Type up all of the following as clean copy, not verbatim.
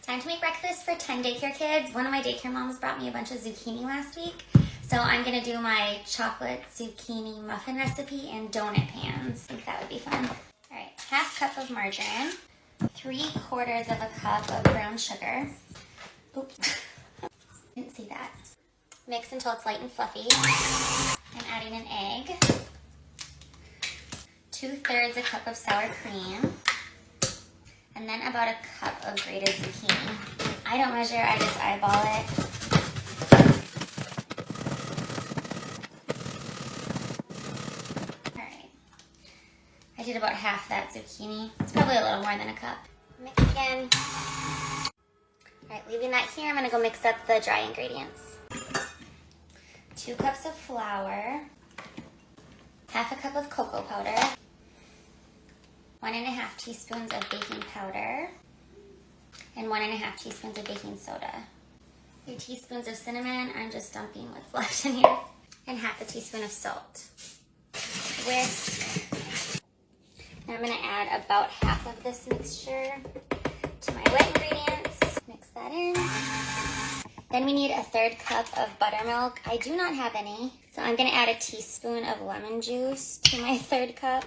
Time to make breakfast for 10 daycare kids. One of my daycare moms brought me a bunch of zucchini last week. So I'm gonna do my chocolate zucchini muffin recipe in donut pans. I think that would be fun. All right, half cup of margarine, 3/4 of a cup of brown sugar. Oops, didn't see that. Mix until it's light and fluffy. I'm adding an egg, 2/3 a cup of sour cream, and then about a cup of grated zucchini. I don't measure, I just eyeball it. All right, I did about half that zucchini. It's probably a little more than a cup. Mix again. All right, leaving that here, I'm gonna go mix up the dry ingredients. 2 cups of flour, half a cup of cocoa powder, 1½ teaspoons of baking powder, and 1½ teaspoons of baking soda. 2 teaspoons of cinnamon, I'm just dumping what's left in here, and half a teaspoon of salt. Whisk. Now I'm gonna add about half of this mixture to my wet ingredients. Mix that in. Then we need a 1/3 cup of buttermilk. I do not have any, so I'm gonna add a teaspoon of lemon juice to my 1/3 cup.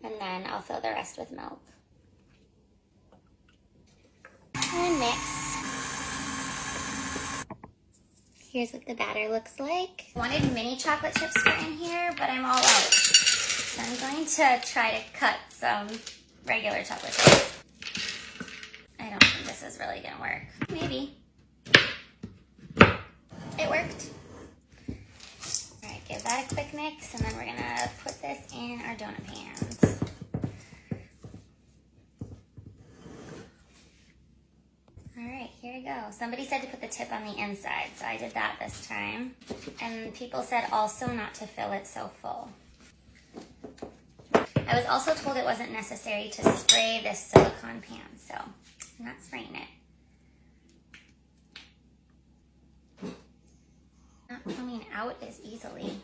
And then I'll fill the rest with milk. And mix. Here's what the batter looks like. I wanted mini chocolate chips put in here, but I'm all out. So I'm going to try to cut some regular chocolate chips. I don't think this is really gonna work. Maybe. It worked. All right, give that a quick mix, and then we're gonna put this in our donut pans. All right, here we go. Somebody said to put the tip on the inside, so I did that this time. And people said also not to fill it so full. I was also told it wasn't necessary to spray this silicone pan, so I'm not spraying it. Not coming out as easily.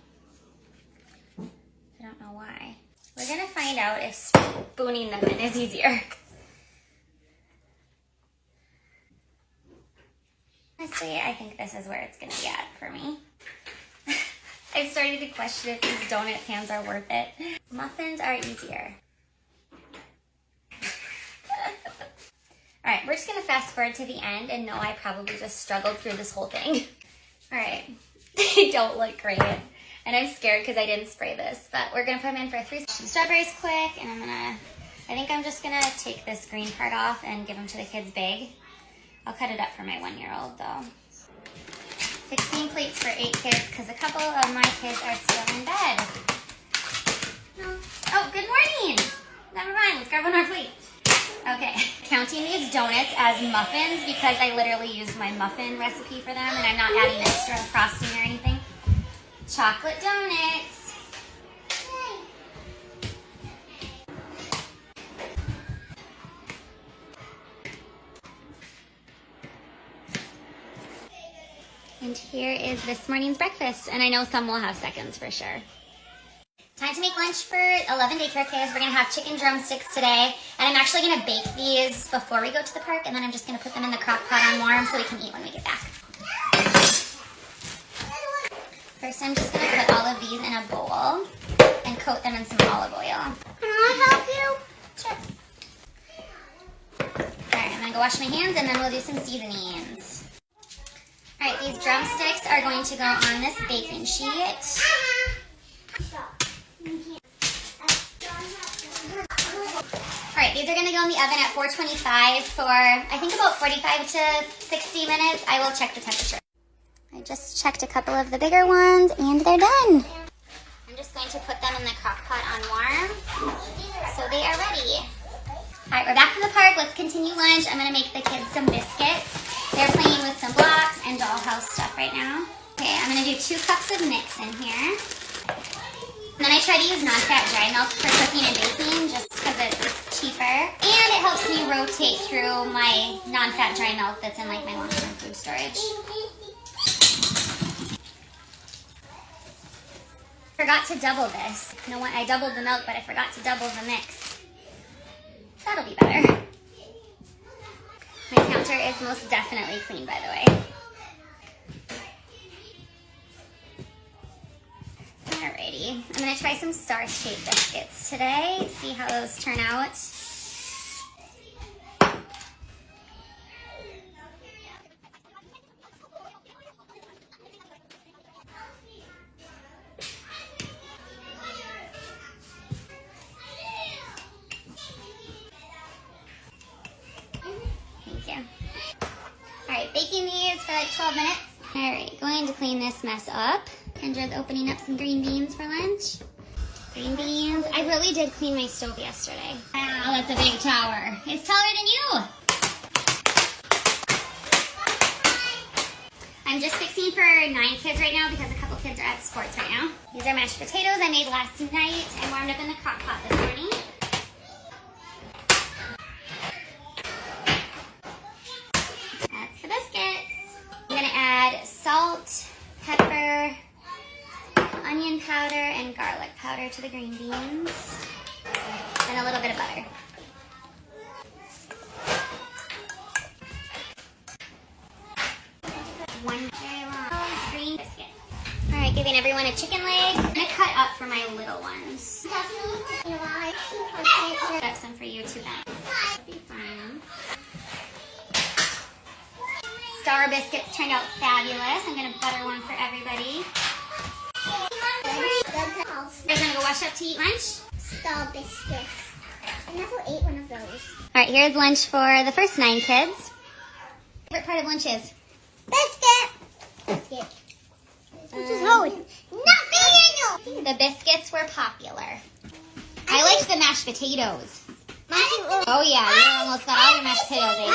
I don't know why. We're gonna find out if spooning them in is easier. Honestly, I think this is where it's gonna be at for me. I've started to question if these donut pans are worth it. Muffins are easier. All right, we're just gonna fast forward to the end and know I probably just struggled through this whole thing. All right, they don't look great. And I'm scared because I didn't spray this, but we're gonna put them in for 3 strawberries quick, and I think I'm just gonna take this green part off and give them to the kids big. I'll cut it up for my 1-year-old though. 16 plates for 8 kids because a couple of my kids are still in bed. Oh, good morning. Never mind, let's grab on our plate. Okay, counting these donuts as muffins because I literally used my muffin recipe for them and I'm not adding extra frosting or anything. Chocolate donuts. And here is this morning's breakfast, and I know some will have seconds for sure. Time to make lunch for 11 daycare kids. We're gonna have chicken drumsticks today, and I'm actually gonna bake these before we go to the park, and then I'm just gonna put them in the crock pot on warm so we can eat when we get back. First, I'm just gonna put all of these in a bowl and coat them in some olive oil. Can I help you? Sure. All right, I'm gonna go wash my hands, and then we'll do some seasonings. All right, these drumsticks are going to go on this baking sheet. All right, these are gonna go in the oven at 425 for, I think, about 45 to 60 minutes. I will check the temperature. I just checked a couple of the bigger ones, and they're done. I'm just going to put them in the crock pot on warm, so they are ready. All right, we're back from the park. Let's continue lunch. I'm gonna make the kids some biscuits. They're playing with some blocks and dollhouse stuff right now. Okay, I'm gonna do 2 cups of mix in here. And then I try to use non-fat dry milk for cooking and baking just because it's cheaper. And it helps me rotate through my non-fat dry milk that's in like my long-term food storage. Forgot to double this. You know what? I doubled the milk, but I forgot to double the mix. That'll be better. is most definitely clean, by the way. Alrighty, I'm gonna try some star-shaped biscuits today, see how those turn out. Thank you. Alright, baking these for like 12 minutes. Alright, going to clean this mess up. Kendra's opening up some green beans for lunch. Green beans. I really did clean my stove yesterday. Wow, that's a big tower. It's taller than you. I'm just fixing for 9 kids right now because a couple kids are at sports right now. These are mashed potatoes I made last night and warmed up in the crock pot this morning. That's the biscuits. I'm gonna add salt, pepper, onion powder, and garlic powder to the green beans, and a little bit of butter. One very long green biscuit. All right, giving everyone a chicken leg. I'm gonna cut up for my little ones. Cut up some for you too, Ben. Be fun. Star biscuits turned out fabulous. I'm gonna butter one for everybody. You guys gonna go wash up to eat lunch? Star biscuits. I never ate one of those. All right, here's lunch for the first 9 kids. Favorite part of lunch is? Biscuit. Biscuit. Which is hard. Nothing. The biscuits were popular. I liked the mashed potatoes. Oh yeah, you almost got all your mashed potatoes, eh?